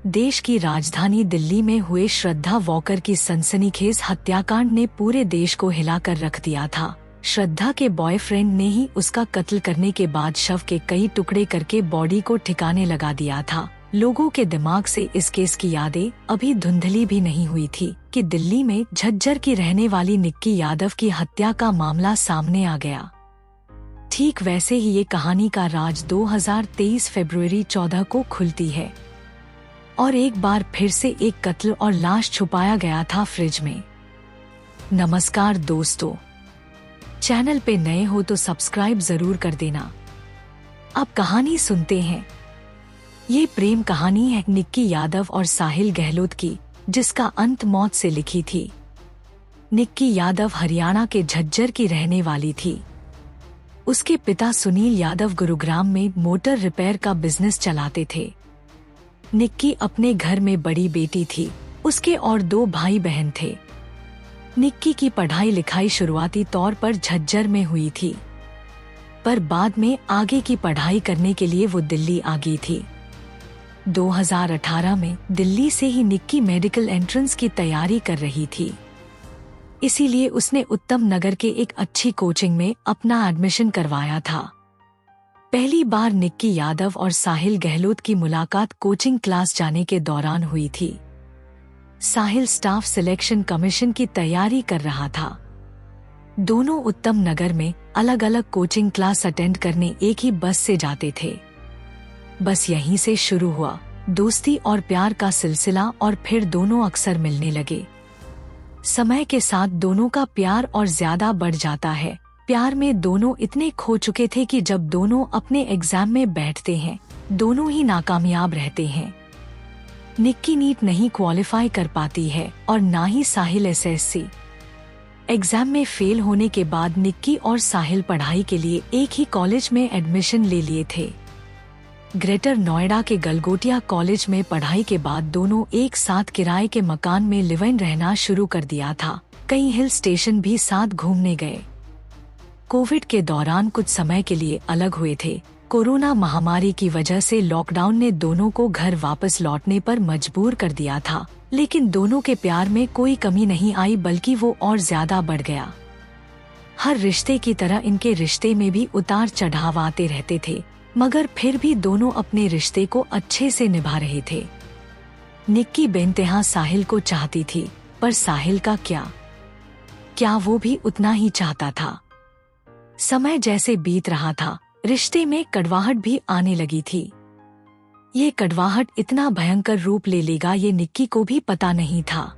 देश की राजधानी दिल्ली में हुए श्रद्धा वॉकर की सनसनीखेज हत्याकांड ने पूरे देश को हिलाकर रख दिया था। श्रद्धा के बॉयफ्रेंड ने ही उसका कत्ल करने के बाद शव के कई टुकड़े करके बॉडी को ठिकाने लगा दिया था। लोगों के दिमाग से इस केस की यादें अभी धुंधली भी नहीं हुई थी कि दिल्ली में झज्जर की रहने वाली निक्की यादव की हत्या का मामला सामने आ गया। ठीक वैसे ही ये कहानी का राज 2023 फरवरी 14 को खुलती है और एक बार फिर से एक कत्ल और लाश छुपाया गया था फ्रिज में। नमस्कार दोस्तों, चैनल पे नए हो तो सब्सक्राइब जरूर कर देना। अब कहानी सुनते हैं। ये प्रेम कहानी है निक्की यादव और साहिल गहलोत की, जिसका अंत मौत से लिखी थी। निक्की यादव हरियाणा के झज्जर की रहने वाली थी। उसके पिता सुनील यादव गुरुग्राम में मोटर रिपेयर का बिजनेस चलाते थे। निक्की अपने घर में बड़ी बेटी थी। उसके और 2 भाई बहन थे। निक्की की पढ़ाई लिखाई शुरुआती तौर पर झज्जर में हुई थी, पर बाद में आगे की पढ़ाई करने के लिए वो दिल्ली आ गई थी। 2018 में दिल्ली से ही निक्की मेडिकल एंट्रेंस की तैयारी कर रही थी, इसीलिए उसने उत्तम नगर के एक अच्छी कोचिंग में अपना एडमिशन करवाया था। पहली बार निक्की यादव और साहिल गहलोत की मुलाकात कोचिंग क्लास जाने के दौरान हुई थी। साहिल स्टाफ सिलेक्शन कमीशन की तैयारी कर रहा था। दोनों उत्तम नगर में अलग अलग कोचिंग क्लास अटेंड करने एक ही बस से जाते थे। बस यहीं से शुरू हुआ दोस्ती और प्यार का सिलसिला और फिर दोनों अक्सर मिलने लगे। समय के साथ दोनों का प्यार और ज्यादा बढ़ जाता है। प्यार में दोनों इतने खो चुके थे कि जब दोनों अपने एग्जाम में बैठते हैं, दोनों ही नाकामयाब रहते हैं। निक्की नीट नहीं क्वालिफाई कर पाती है और ना ही साहिल एसएससी। एग्जाम में फेल होने के बाद निक्की और साहिल पढ़ाई के लिए एक ही कॉलेज में एडमिशन ले लिए थे। ग्रेटर नोएडा के गलगोटिया कॉलेज में पढ़ाई के बाद दोनों एक साथ किराए के मकान में लिव इन रहना शुरू कर दिया था। कई हिल स्टेशन भी साथ घूमने गए। कोविड के दौरान कुछ समय के लिए अलग हुए थे। कोरोना महामारी की वजह से लॉकडाउन ने दोनों को घर वापस लौटने पर मजबूर कर दिया था, लेकिन दोनों के प्यार में कोई कमी नहीं आई, बल्कि वो और ज्यादा बढ़ गया। हर रिश्ते की तरह इनके रिश्ते में भी उतार चढ़ाव आते रहते थे, मगर फिर भी दोनों अपने रिश्ते को अच्छे से निभा रहे थे। निक्की बेइंतहा साहिल को चाहती थी, पर साहिल का क्या वो भी उतना ही चाहता था। समय जैसे बीत रहा था, रिश्ते में कड़वाहट भी आने लगी थी। ये कड़वाहट इतना भयंकर रूप ले लेगा ये निक्की को भी पता नहीं था।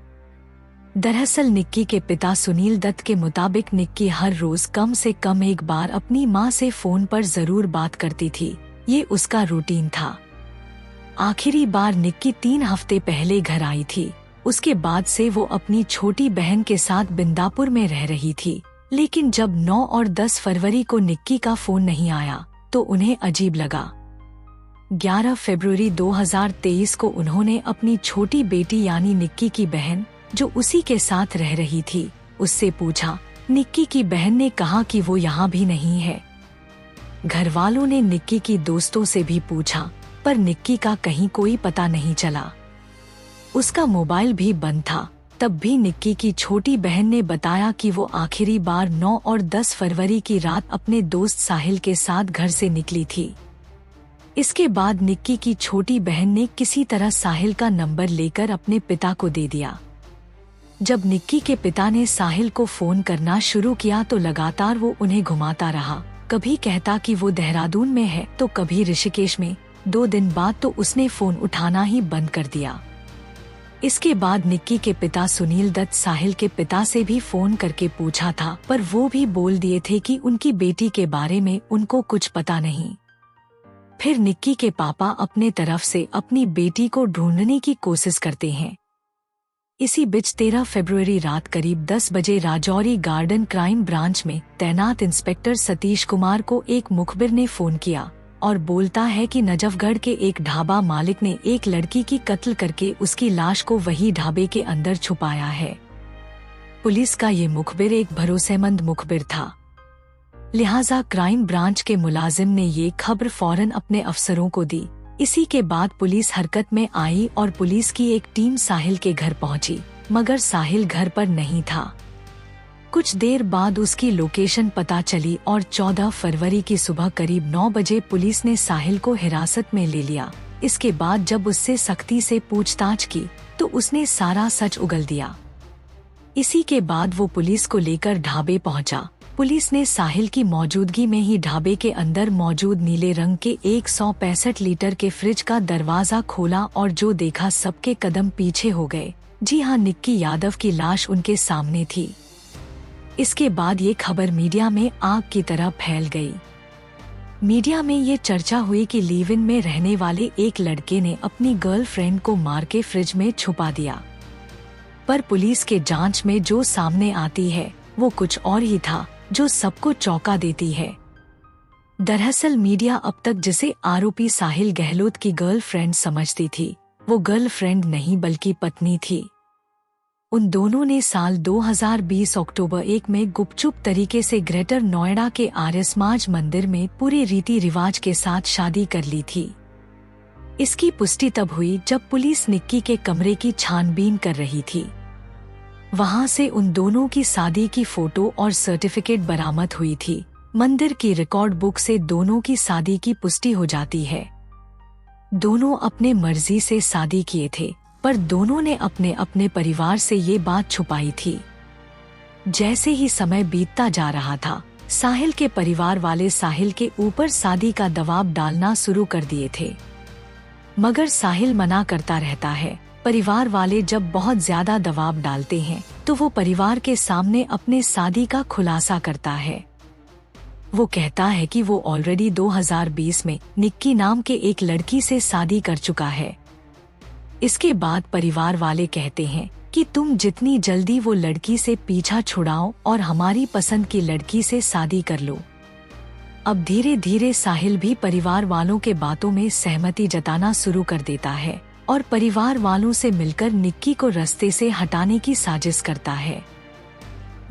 दरअसल निक्की के पिता सुनील दत्त के मुताबिक निक्की हर रोज कम से कम एक बार अपनी मां से फोन पर जरूर बात करती थी। ये उसका रूटीन था। आखिरी बार निक्की 3 हफ्ते पहले घर आई थी। उसके बाद से वो अपनी छोटी बहन के साथ बिंदापुर में रह रही थी। लेकिन जब 9 और 10 फरवरी को निक्की का फोन नहीं आया तो उन्हें अजीब लगा। 11 फरवरी 2023 को उन्होंने अपनी छोटी बेटी यानी निक्की की बहन, जो उसी के साथ रह रही थी, उससे पूछा। निक्की की बहन ने कहा कि वो यहाँ भी नहीं है। घर वालों ने निक्की की दोस्तों से भी पूछा, पर निक्की का कहीं कोई पता नहीं चला। उसका मोबाइल भी बंद था। तब भी निक्की की छोटी बहन ने बताया कि वो आखिरी बार 9 और 10 फरवरी की रात अपने दोस्त साहिल के साथ घर से निकली थी। इसके बाद निक्की की छोटी बहन ने किसी तरह साहिल का नंबर लेकर अपने पिता को दे दिया। जब निक्की के पिता ने साहिल को फोन करना शुरू किया तो लगातार वो उन्हें घुमाता रहा। कभी कहता कि वो देहरादून में है तो कभी ऋषिकेश में। 2 दिन बाद तो उसने फोन उठाना ही बंद कर दिया। इसके बाद निक्की के पिता सुनील दत्त साहिल के पिता से भी फोन करके पूछा था, पर वो भी बोल दिए थे कि उनकी बेटी के बारे में उनको कुछ पता नहीं। फिर निक्की के पापा अपने तरफ से अपनी बेटी को ढूंढने की कोशिश करते हैं। इसी बीच 13 फरवरी रात करीब 10 बजे राजौरी गार्डन क्राइम ब्रांच में तैनात इंस्पेक्टर सतीश कुमार को एक मुखबिर ने फोन किया और बोलता है कि नजफगढ़ के एक ढाबा मालिक ने एक लड़की की कत्ल करके उसकी लाश को वही ढाबे के अंदर छुपाया है। पुलिस का ये मुखबिर एक भरोसेमंद मुखबिर था, लिहाजा क्राइम ब्रांच के मुलाजिम ने ये खबर फौरन अपने अफसरों को दी। इसी के बाद पुलिस हरकत में आई और पुलिस की एक टीम साहिल के घर पहुंची, मगर साहिल घर पर नहीं था। कुछ देर बाद उसकी लोकेशन पता चली और 14 फरवरी की सुबह करीब 9 बजे पुलिस ने साहिल को हिरासत में ले लिया। इसके बाद जब उससे सख्ती से पूछताछ की तो उसने सारा सच उगल दिया। इसी के बाद वो पुलिस को लेकर ढाबे पहुंचा। पुलिस ने साहिल की मौजूदगी में ही ढाबे के अंदर मौजूद नीले रंग के 165 लीटर के फ्रिज का दरवाजा खोला और जो देखा सबके कदम पीछे हो गए। जी हाँ, निक्की यादव की लाश उनके सामने थी। इसके बाद ये खबर मीडिया में आग की तरह फैल गई। मीडिया में ये चर्चा हुई कि लिव इन में रहने वाले एक लड़के ने अपनी गर्लफ्रेंड को मार के फ्रिज में छुपा दिया। पर पुलिस के जांच में जो सामने आती है वो कुछ और ही था, जो सबको चौंका देती है। दरअसल मीडिया अब तक जिसे आरोपी साहिल गहलोत की गर्लफ्रेंड समझती थी, वो गर्लफ्रेंड नहीं बल्कि पत्नी थी। उन दोनों ने साल 2020 अक्टूबर 1 में गुपचुप तरीके से ग्रेटर नोएडा के आर्यसमाज मंदिर में पूरे रीति रिवाज के साथ शादी कर ली थी। इसकी पुष्टि तब हुई जब पुलिस निक्की के कमरे की छानबीन कर रही थी। वहां से उन दोनों की शादी की फोटो और सर्टिफिकेट बरामद हुई थी। मंदिर की रिकॉर्ड बुक से दोनों की शादी की पुष्टि हो जाती है। दोनों अपने मर्जी से शादी किए थे, पर दोनों ने अपने अपने परिवार से ये बात छुपाई थी। जैसे ही समय बीतता जा रहा था, साहिल के परिवार वाले साहिल के ऊपर शादी का दबाव डालना शुरू कर दिए थे, मगर साहिल मना करता रहता है। परिवार वाले जब बहुत ज्यादा दबाव डालते हैं तो वो परिवार के सामने अपने शादी का खुलासा करता है। वो कहता है कि वो ऑलरेडी 2020 में निक्की नाम के एक लड़की से शादी कर चुका है। इसके बाद परिवार वाले कहते हैं कि तुम जितनी जल्दी वो लड़की से पीछा छुड़ाओ और हमारी पसंद की लड़की से शादी कर लो। अब धीरे धीरे साहिल भी परिवार वालों के बातों में सहमति जताना शुरू कर देता है और परिवार वालों से मिलकर निक्की को रास्ते से हटाने की साजिश करता है।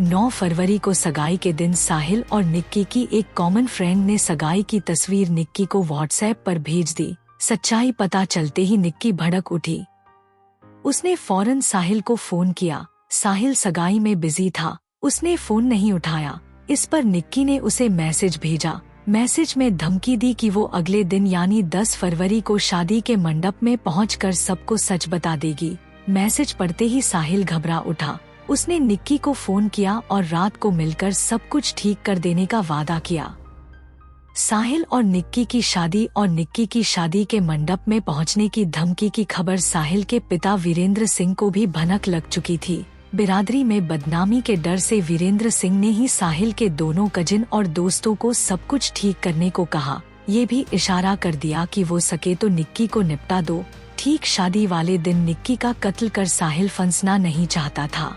9 फरवरी को सगाई के दिन साहिल और निक्की की एक कॉमन फ्रेंड ने सगाई की तस्वीर निक्की को व्हाट्सएप पर भेज दी। सच्चाई पता चलते ही निक्की भड़क उठी। उसने फौरन साहिल को फोन किया। साहिल सगाई में बिजी था, उसने फोन नहीं उठाया। इस पर निक्की ने उसे मैसेज भेजा। मैसेज में धमकी दी कि वो अगले दिन यानी 10 फरवरी को शादी के मंडप में पहुंचकर सबको सच बता देगी। मैसेज पढ़ते ही साहिल घबरा उठा। उसने निक्की को फोन किया और रात को मिलकर सब कुछ ठीक कर देने का वादा किया। साहिल और निक्की की शादी और निक्की की शादी के मंडप में पहुंचने की धमकी की खबर साहिल के पिता वीरेंद्र सिंह को भी भनक लग चुकी थी। बिरादरी में बदनामी के डर से वीरेंद्र सिंह ने ही साहिल के दोनों कजिन और दोस्तों को सब कुछ ठीक करने को कहा। ये भी इशारा कर दिया कि वो सके तो निक्की को निपटा दो। ठीक शादी वाले दिन निक्की का कत्ल कर साहिल फंसना नहीं चाहता था,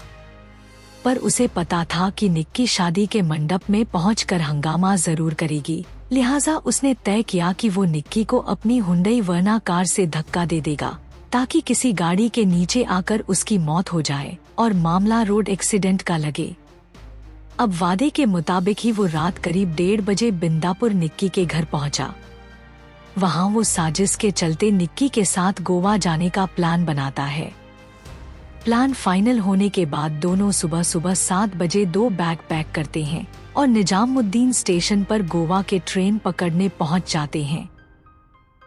पर उसे पता था कि निक्की शादी के मंडप में पहुंचकर हंगामा जरूर करेगी। लिहाजा उसने तय किया कि वो निक्की को अपनी हुंडई वर्ना कार से धक्का दे देगा ताकि किसी गाड़ी के नीचे आकर उसकी मौत हो जाए और मामला रोड एक्सीडेंट का लगे। अब वादे के मुताबिक ही वो रात करीब 1:30 बजे बिंदापुर निक्की के घर पहुंचा। वहां वो साजिश के चलते निक्की के साथ गोवा जाने का प्लान बनाता है। प्लान फाइनल होने के बाद दोनों सुबह सुबह 7 बजे 2 बैग पैक करते हैं और निजामुद्दीन स्टेशन पर गोवा के ट्रेन पकड़ने पहुंच जाते हैं।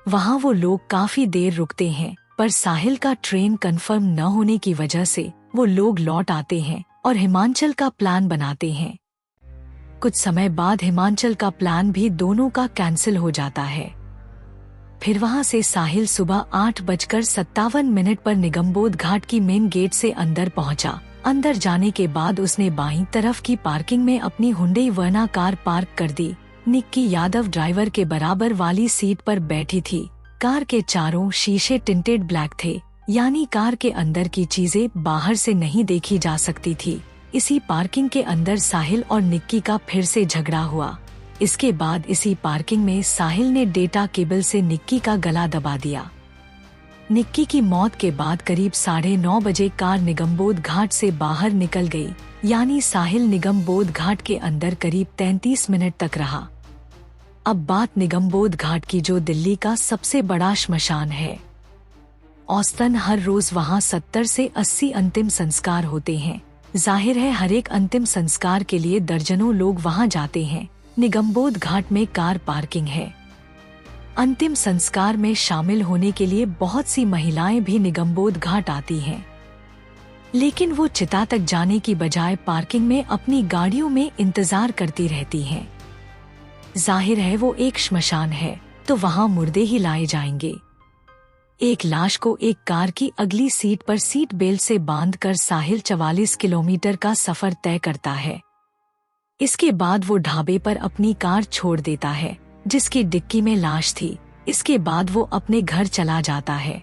वहां वो लोग काफी देर रुकते हैं, पर साहिल का ट्रेन कंफर्म न होने की वजह से वो लोग लौट आते हैं और हिमाचल का प्लान बनाते हैं। कुछ समय बाद हिमाचल का प्लान भी दोनों का कैंसिल हो जाता है। फिर वहां से साहिल सुबह 8:57 पर निगमबोध घाट की मेन गेट से अंदर पहुंचा। अंदर जाने के बाद उसने बाईं तरफ की पार्किंग में अपनी हुंडई वर्ना कार पार्क कर दी। निक्की यादव ड्राइवर के बराबर वाली सीट पर बैठी थी। कार के चारों शीशे टिंटेड ब्लैक थे, यानी कार के अंदर की चीजें बाहर से नहीं देखी जा सकती थी। इसी पार्किंग के अंदर साहिल और निक्की का फिर से झगड़ा हुआ। इसके बाद इसी पार्किंग में साहिल ने डेटा केबल से निक्की का गला दबा दिया। निक्की की मौत के बाद करीब 9:30 बजे कार निगमबोध घाट से बाहर निकल गई, यानी साहिल निगमबोध घाट के अंदर करीब 33 मिनट तक रहा। अब बात निगमबोध घाट की, जो दिल्ली का सबसे बड़ा श्मशान है। औसतन हर रोज वहाँ 70 से 80 अंतिम संस्कार होते हैं। जाहिर है हर एक अंतिम संस्कार के लिए दर्जनों लोग वहाँ जाते हैं। निगमबोध घाट में कार पार्किंग है। अंतिम संस्कार में शामिल होने के लिए बहुत सी महिलाएं भी निगमबोध घाट आती हैं, लेकिन वो चिता तक जाने की बजाय पार्किंग में अपनी गाड़ियों में इंतजार करती रहती हैं। जाहिर है वो एक श्मशान है, तो वहाँ मुर्दे ही लाए जाएंगे। एक लाश को एक कार की अगली सीट पर सीट बेल्ट से बांधकर साहिल 44 किलोमीटर का सफर तय करता है। इसके बाद वो ढाबे पर अपनी कार छोड़ देता है, जिसकी डिक्की में लाश थी। इसके बाद वो अपने घर चला जाता है।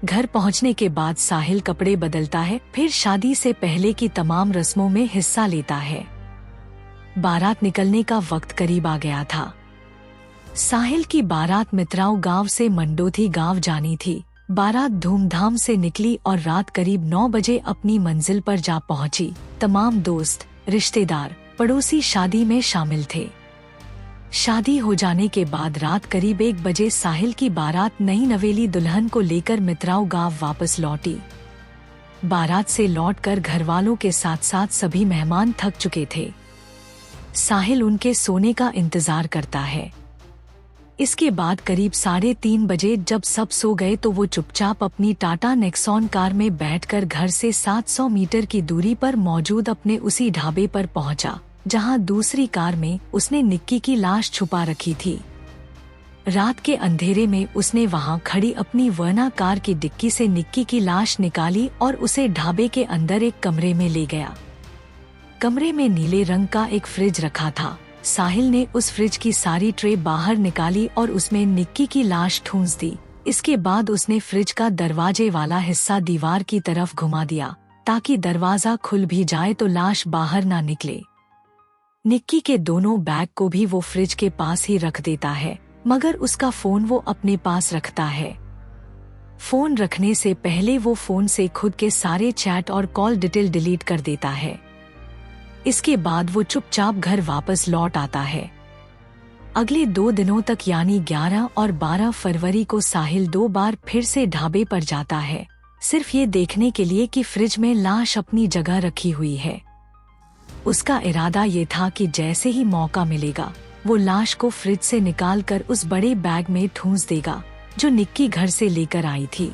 घर पहुंचने के बाद साहिल कपड़े बदलता है, फिर शादी से पहले की तमाम रस्मों में हिस्सा लेता है। बारात निकलने का वक्त करीब आ गया था। साहिल की बारात मित्राओं गांव से मंडोथी गांव जानी थी। बारात धूमधाम से निकली और रात करीब 9 बजे अपनी मंजिल पर जा पहुंची। तमाम दोस्त, रिश्तेदार, पड़ोसी शादी में शामिल थे। शादी हो जाने के बाद रात करीब 1 बजे साहिल की बारात नई नवेली दुल्हन को लेकर मित्राओं गांव वापस लौटी। बारात से लौटकर घरवालों के साथ साथ सभी मेहमान थक चुके थे। साहिल उनके सोने का इंतजार करता है। इसके बाद करीब 3:30 बजे जब सब सो गए तो वो चुपचाप अपनी टाटा नेक्सॉन कार में बैठकर घर से 700 मीटर की दूरी पर मौजूद अपने उसी ढाबे पर पहुंचा, जहां दूसरी कार में उसने निक्की की लाश छुपा रखी थी। रात के अंधेरे में उसने वहां खड़ी अपनी वर्ना कार की डिक्की से निक्की की लाश निकाली और उसे ढाबे के अंदर एक कमरे में ले गया। कमरे में नीले रंग का एक फ्रिज रखा था। साहिल ने उस फ्रिज की सारी ट्रे बाहर निकाली और उसमें निक्की की लाश ठूंस दी। इसके बाद उसने फ्रिज का दरवाजे वाला हिस्सा दीवार की तरफ घुमा दिया, ताकि दरवाजा खुल भी जाए तो लाश बाहर ना निकले। निक्की के दोनों बैग को भी वो फ्रिज के पास ही रख देता है, मगर उसका फोन वो अपने पास रखता है। फोन रखने से पहले वो फोन से खुद के सारे चैट और कॉल डिटेल डिलीट कर देता है। इसके बाद वो चुपचाप घर वापस लौट आता है। अगले 2 दिनों तक यानी 11 और 12 फरवरी को साहिल 2 बार फिर से ढाबे पर जाता है, सिर्फ ये देखने के लिए कि फ्रिज में लाश अपनी जगह रखी हुई है। उसका इरादा ये था कि जैसे ही मौका मिलेगा वो लाश को फ्रिज से निकालकर उस बड़े बैग में ठूंस देगा जो निक्की घर से लेकर आई थी।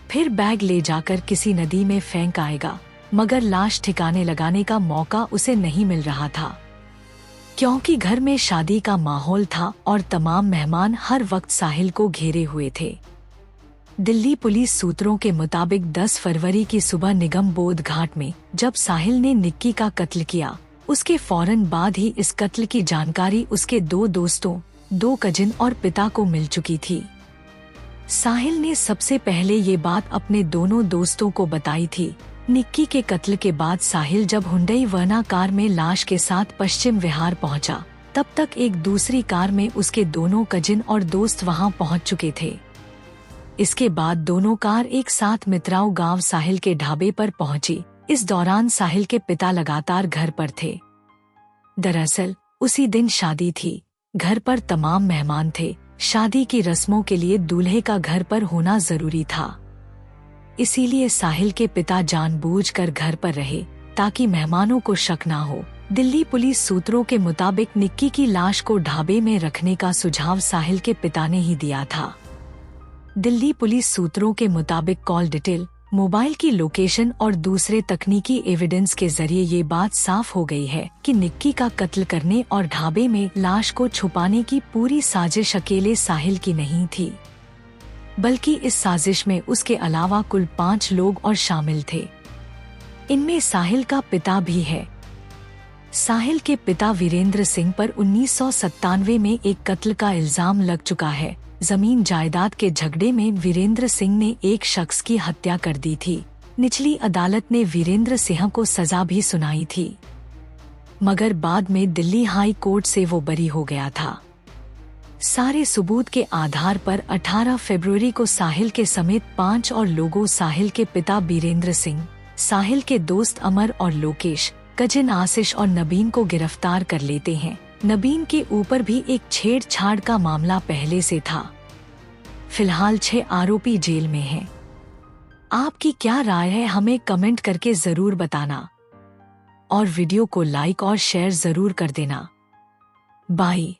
फिर बैग ले जाकर किसी नदी में फेंक आएगा, मगर लाश ठिकाने लगाने का मौका उसे नहीं मिल रहा था, क्योंकि घर में शादी का माहौल था और तमाम मेहमान हर वक्त साहिल को घेरे हुए थे। दिल्ली पुलिस सूत्रों के मुताबिक 10 फरवरी की सुबह निगमबोध घाट में जब साहिल ने निक्की का कत्ल किया, उसके फौरन बाद ही इस कत्ल की जानकारी उसके 2 दोस्तों, 2 कजिन और पिता को मिल चुकी थी। साहिल ने सबसे पहले ये बात अपने दोनों दोस्तों को बताई थी। निक्की के कत्ल के बाद साहिल जब हुंडई वर्ना कार में लाश के साथ पश्चिम विहार पहुंचा, तब तक एक दूसरी कार में उसके दोनों कजिन और दोस्त वहां पहुंच चुके थे। इसके बाद दोनों कार एक साथ मित्राओं गांव साहिल के ढाबे पर पहुंची। इस दौरान साहिल के पिता लगातार घर पर थे। दरअसल उसी दिन शादी थी, घर पर तमाम मेहमान थे। शादी की रस्मों के लिए दूल्हे का घर पर होना जरूरी था, इसीलिए साहिल के पिता जानबूझकर घर पर रहे ताकि मेहमानों को शक ना हो। दिल्ली पुलिस सूत्रों के मुताबिक निक्की की लाश को ढाबे में रखने का सुझाव साहिल के पिता ने ही दिया था। दिल्ली पुलिस सूत्रों के मुताबिक कॉल डिटेल, मोबाइल की लोकेशन और दूसरे तकनीकी एविडेंस के जरिए ये बात साफ हो गई है कि निक्की का कत्ल करने और ढाबे में लाश को छुपाने की पूरी साजिश अकेले साहिल की नहीं थी, बल्कि इस साजिश में उसके अलावा कुल 5 लोग और शामिल थे। इनमें साहिल का पिता भी है। साहिल के पिता वीरेंद्र सिंह पर 1997 में एक कत्ल का इल्जाम लग चुका है। जमीन जायदाद के झगड़े में वीरेंद्र सिंह ने एक शख्स की हत्या कर दी थी। निचली अदालत ने वीरेंद्र सिंह को सजा भी सुनाई थी, मगर बाद में दिल्ली हाई कोर्ट से वो बरी हो गया था। सारे सबूत के आधार पर 18 फरवरी को साहिल के समेत 5 और लोगों, साहिल के पिता बीरेंद्र सिंह, साहिल के दोस्त अमर और लोकेश, कजिन आशीष और नबीन को गिरफ्तार कर लेते हैं। नबीन के ऊपर भी एक छेड़छाड़ का मामला पहले से था। फिलहाल 6 आरोपी जेल में हैं। आपकी क्या राय है हमें कमेंट करके जरूर बताना और वीडियो को लाइक और शेयर जरूर कर देना। बाय।